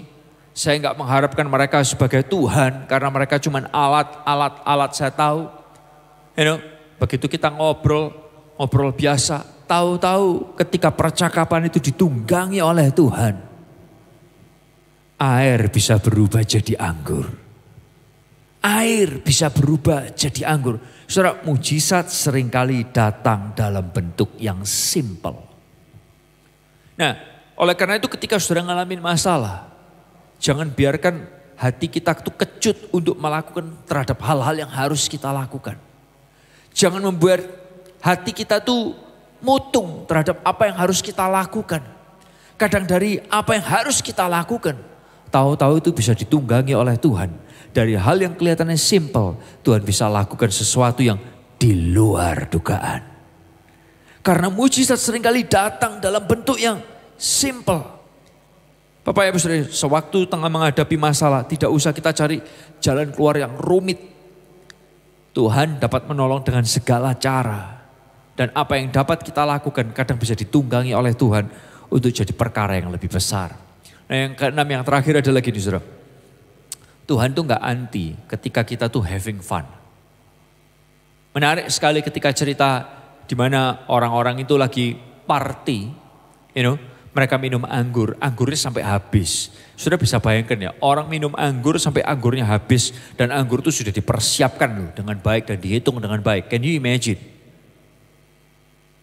S5: Saya gak mengharapkan mereka sebagai Tuhan, karena mereka cuman alat saya tahu. Begitu kita ngobrol biasa, tahu-tahu ketika percakapan itu ditunggangi oleh Tuhan, air bisa berubah jadi anggur. Air bisa berubah jadi anggur. Saudara, mujizat seringkali datang dalam bentuk yang simple. Nah, oleh karena itu ketika saudara ngalamin masalah, jangan biarkan hati kita itu kecut untuk melakukan terhadap hal-hal yang harus kita lakukan. Jangan membuat hati kita tuh mutung terhadap apa yang harus kita lakukan. Kadang dari apa yang harus kita lakukan, tahu-tahu itu bisa ditunggangi oleh Tuhan. Dari hal yang kelihatannya simple, Tuhan bisa lakukan sesuatu yang di luar dugaan. Karena mujizat seringkali datang dalam bentuk yang simple. Bapak Ibu Saudara, sewaktu tengah menghadapi masalah, tidak usah kita cari jalan keluar yang rumit. Tuhan dapat menolong dengan segala cara. Dan apa yang dapat kita lakukan kadang bisa ditunggangi oleh Tuhan untuk jadi perkara yang lebih besar. Nah yang keenam, yang terakhir adalah gini saudara. Tuhan tuh gak anti ketika kita tuh having fun. Menarik sekali ketika cerita di mana orang-orang itu lagi party, mereka minum anggur, anggurnya sampai habis. Sudah bisa bayangkan ya, orang minum anggur sampai anggurnya habis dan anggur itu sudah dipersiapkan loh dengan baik dan dihitung dengan baik. Can you imagine?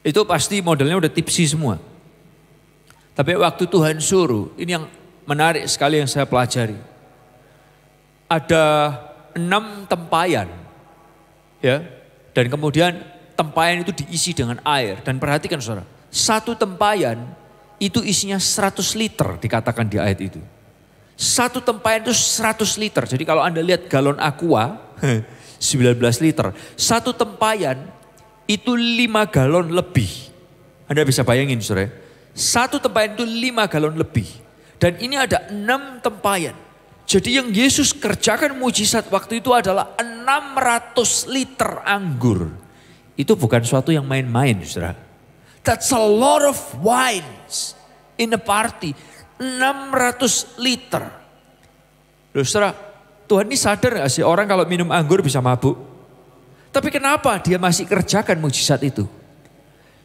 S5: Itu pasti modelnya udah tipsi semua. Tapi waktu Tuhan suruh, ini yang menarik sekali yang saya pelajari. Ada 6 tempayan, ya, dan kemudian tempayan itu diisi dengan air. Dan perhatikan saudara, satu tempayan itu isinya 100 liter dikatakan di ayat itu. Satu tempayan itu 100 liter. Jadi kalau Anda lihat galon aqua 19 liter. Satu tempayan itu 5 galon lebih. Anda bisa bayangin saudara. Satu tempayan itu 5 galon lebih. Dan ini ada 6 tempayan. Jadi yang Yesus kerjakan mujizat waktu itu adalah 600 liter anggur. Itu bukan suatu yang main-main saudara. That's a lot of wines in a party. 600 liter. Loh saudara, Tuhan ini sadar gak sih orang kalau minum anggur bisa mabuk? Tapi kenapa dia masih kerjakan mujizat itu?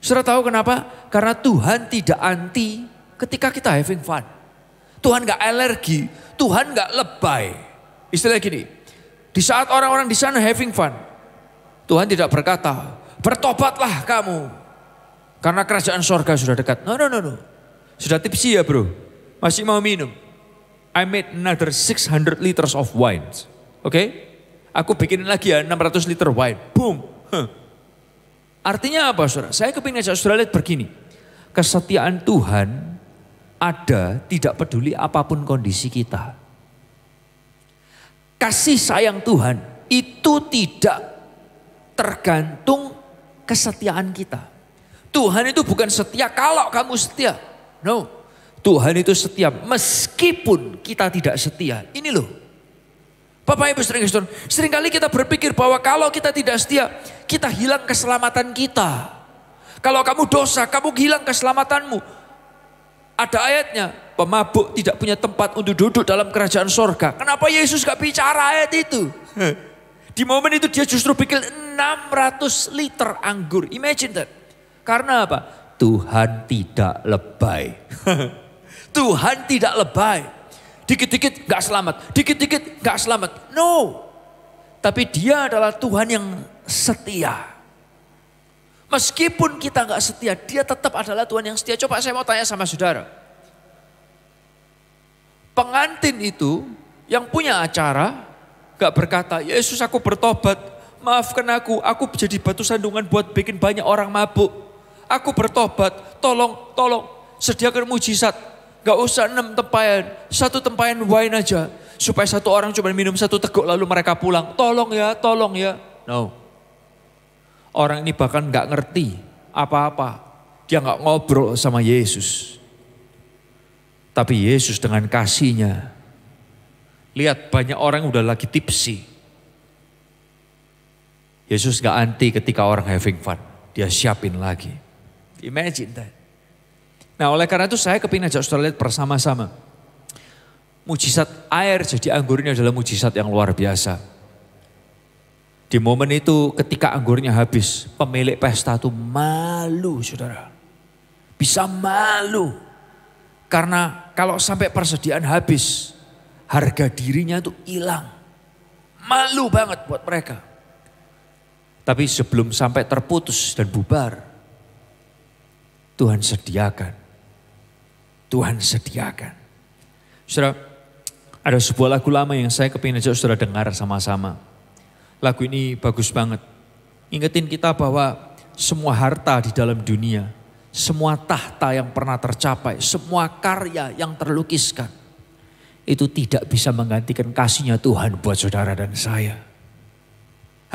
S5: Saudara tahu kenapa? Karena Tuhan tidak anti ketika kita having fun. Tuhan gak alergi, Tuhan gak lebay. Istilah gini, di saat orang-orang di sana having fun, Tuhan tidak berkata, bertobatlah kamu. Karena kerajaan sorga sudah dekat. No. Sudah tipsi ya bro, masih mau minum. I made another 600 liters of wine. Oke? Aku bikinin lagi ya 600 liter wine. Boom. Artinya apa saudara? Saya kepingin ajak saudara lihat begini. Kesetiaan Tuhan ada tidak peduli apapun kondisi kita. Kasih sayang Tuhan itu tidak tergantung kesetiaan kita. Tuhan itu bukan setia kalau kamu setia. No. Tuhan itu setia meskipun kita tidak setia. Ini loh. Bapak Ibu seringkali kita berpikir bahwa kalau kita tidak setia, kita hilang keselamatan kita. Kalau kamu dosa, kamu hilang keselamatanmu. Ada ayatnya, pemabuk tidak punya tempat untuk duduk dalam kerajaan sorga. Kenapa Yesus gak bicara ayat itu? Di momen itu dia justru bikin 600 liter anggur. Imagine that. Karena apa? Tuhan tidak lebay. Tuhan tidak lebay. Dikit-dikit gak selamat, dikit-dikit gak selamat. No. Tapi dia adalah Tuhan yang setia. Meskipun kita gak setia, dia tetap adalah Tuhan yang setia. Coba saya mau tanya sama saudara. Pengantin itu yang punya acara gak berkata, Yesus aku bertobat, maafkan aku jadi batu sandungan buat bikin banyak orang mabuk. Aku bertobat, tolong sediakan mujizat. Gak usah 6 tempayan, 1 tempayan wine aja. Supaya 1 orang cuma minum 1 teguk lalu mereka pulang. Tolong ya. No. Orang ini bahkan gak ngerti apa-apa. Dia gak ngobrol sama Yesus. Tapi Yesus dengan kasihnya. Lihat banyak orang udah lagi tipsy. Yesus gak anti ketika orang having fun. Dia siapin lagi. Imagine that. Nah oleh karena itu saya kepingin ajak saudara lihat bersama-sama. Mujizat air jadi anggur ini adalah mujizat yang luar biasa. Di momen itu ketika anggurnya habis, pemilik pesta itu malu saudara. Bisa malu. Karena kalau sampai persediaan habis, harga dirinya itu hilang. Malu banget buat mereka. Tapi sebelum sampai terputus dan bubar, Tuhan sediakan. Saudara, ada sebuah lagu lama yang saya kepingin ajak saudara dengar sama-sama. Lagu ini bagus banget. Ingetin kita bahwa semua harta di dalam dunia, semua tahta yang pernah tercapai, semua karya yang terlukiskan, itu tidak bisa menggantikan kasihnya Tuhan buat saudara dan saya.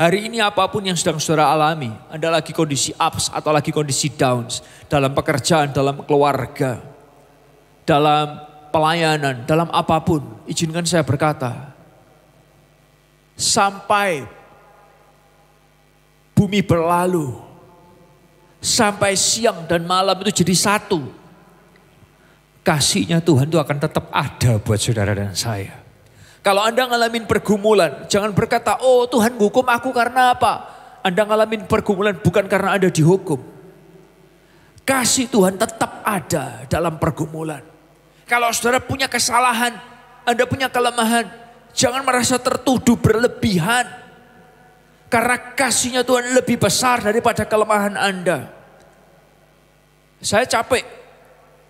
S5: Hari ini apapun yang sedang saudara alami, Anda lagi kondisi ups atau lagi kondisi downs, dalam pekerjaan, dalam keluarga, dalam pelayanan, dalam apapun, izinkan saya berkata, sampai bumi berlalu, sampai siang dan malam itu jadi satu, kasihnya Tuhan itu akan tetap ada buat saudara dan saya. Kalau Anda ngalamin pergumulan, jangan berkata, oh Tuhan hukum aku karena apa? Anda ngalamin pergumulan bukan karena Anda dihukum. Kasih Tuhan tetap ada dalam pergumulan. Kalau saudara punya kesalahan, Anda punya kelemahan, jangan merasa tertuduh berlebihan. Karena kasihnya Tuhan lebih besar daripada kelemahan Anda. Saya capek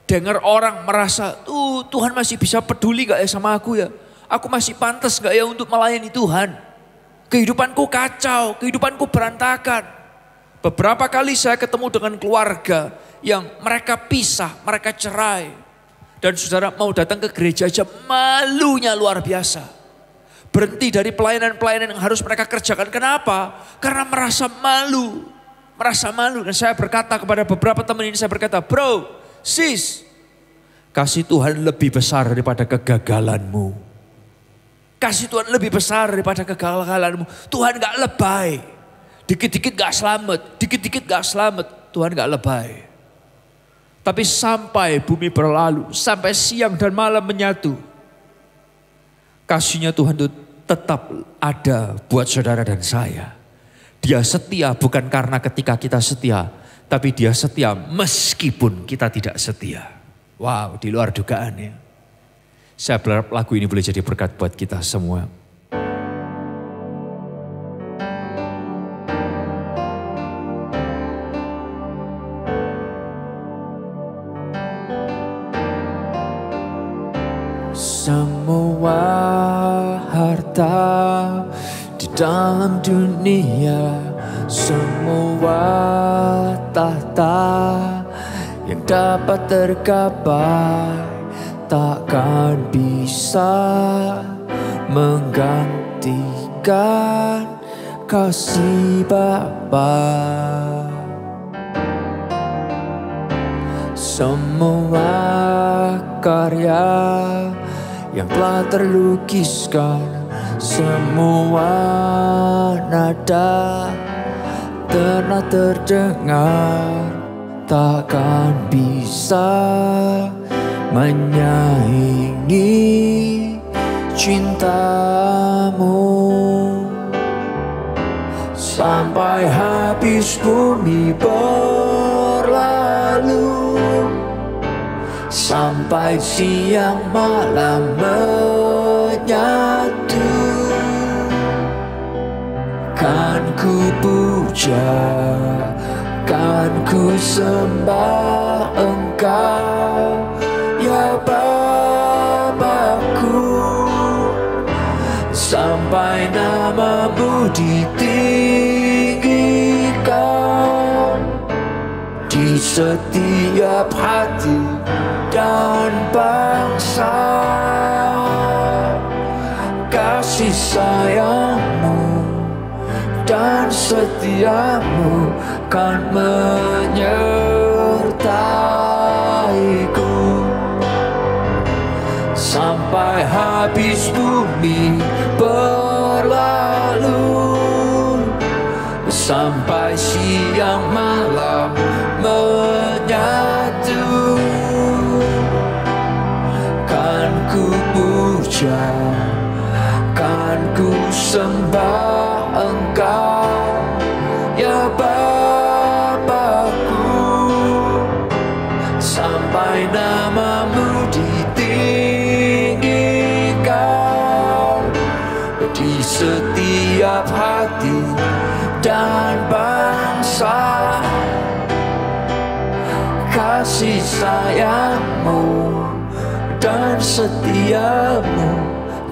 S5: dengar orang merasa, Tuhan masih bisa peduli gak ya sama aku ya? Aku masih pantas gak ya untuk melayani Tuhan? Kehidupanku kacau, kehidupanku berantakan. Beberapa kali saya ketemu dengan keluarga yang mereka pisah, mereka cerai. Dan saudara mau datang ke gereja aja malunya luar biasa. Berhenti dari pelayanan-pelayanan yang harus mereka kerjakan. Kenapa? Karena merasa malu. Merasa malu. Dan saya berkata kepada beberapa teman ini, saya berkata, bro, sis, kasih Tuhan lebih besar daripada kegagalanmu. Kasih Tuhan lebih besar daripada kegagalanmu. Tuhan gak lebay. Dikit-dikit gak selamat. Dikit-dikit gak selamat. Tuhan gak lebay. Tapi sampai bumi berlalu. Sampai siang dan malam menyatu. Kasihnya Tuhan itu tetap ada buat saudara dan saya. Dia setia bukan karena ketika kita setia. Tapi dia setia meskipun kita tidak setia. Wow, di luar dugaan ya. Saya berharap lagu ini boleh jadi berkat buat kita semua. Semua harta di dalam dunia, semua tahta yang dapat tergapai takkan bisa menggantikan kasih Bapa. semua karya yang telah terlukiskan, semua nada pernah terdengar, takkan bisa menyaingi cintamu. Sampai habis bumi berlalu, sampai siang malam menyatu, kan ku puja, kan ku sembah Engkau, ya Bapa-Ku. Sampai namamu ditinggikan di setiap hati dan bangsa. Kasih sayangmu dan setiamu kan menyertaiku. Sampai habis bumi berlalu, sampai siang malam menyatu, kan ku puja, kan ku sembah Engkau, ya Bapa-Ku. Sampai namamu ditinggikan di setiap hati dan bangsa. Kasih sayangmu dan setiamu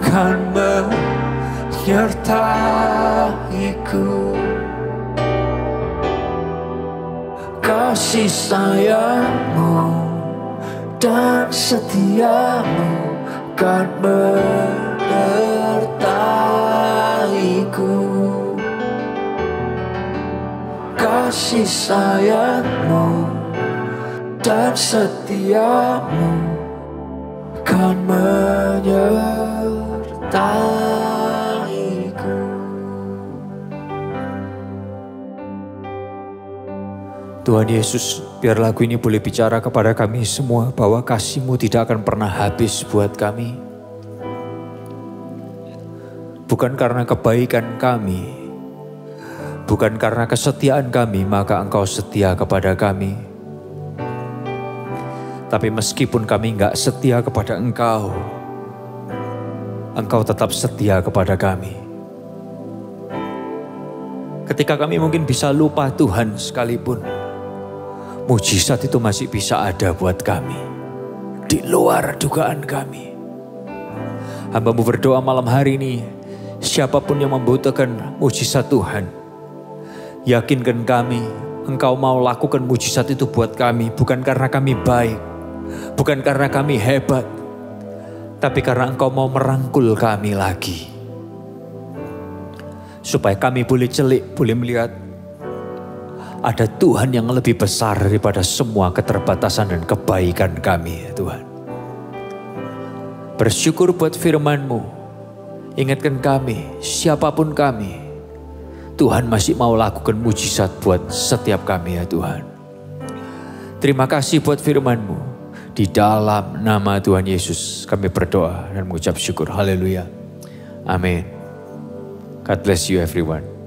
S5: kan menyertaiku. Kasih sayangmu dan setiamu kan menyertaiku. Kasih sayangmu dan setiamu kan menyertaiku. Tuhan Yesus, biar lagu ini boleh bicara kepada kami semua bahwa kasih-Mu tidak akan pernah habis buat kami. Bukan karena kebaikan kami, bukan karena kesetiaan kami, maka Engkau setia kepada kami. Tapi meskipun kami enggak setia kepada Engkau, Engkau tetap setia kepada kami. Ketika kami mungkin bisa lupa Tuhan sekalipun, mujizat itu masih bisa ada buat kami. Di luar dugaan kami. Hamba-Mu berdoa malam hari ini, siapapun yang membutuhkan mujizat Tuhan, yakinkan kami, Engkau mau lakukan mujizat itu buat kami. Bukan karena kami baik, bukan karena kami hebat, tapi karena Engkau mau merangkul kami lagi. Supaya kami boleh celik, boleh melihat ada Tuhan yang lebih besar daripada semua keterbatasan dan kebaikan kami, ya Tuhan. Bersyukur buat firman-Mu. Ingatkan kami, siapapun kami, Tuhan masih mau lakukan mujizat buat setiap kami, ya Tuhan. Terima kasih buat firman-Mu. Di dalam nama Tuhan Yesus kami berdoa dan mengucap syukur. Haleluya. Amin. God bless you everyone.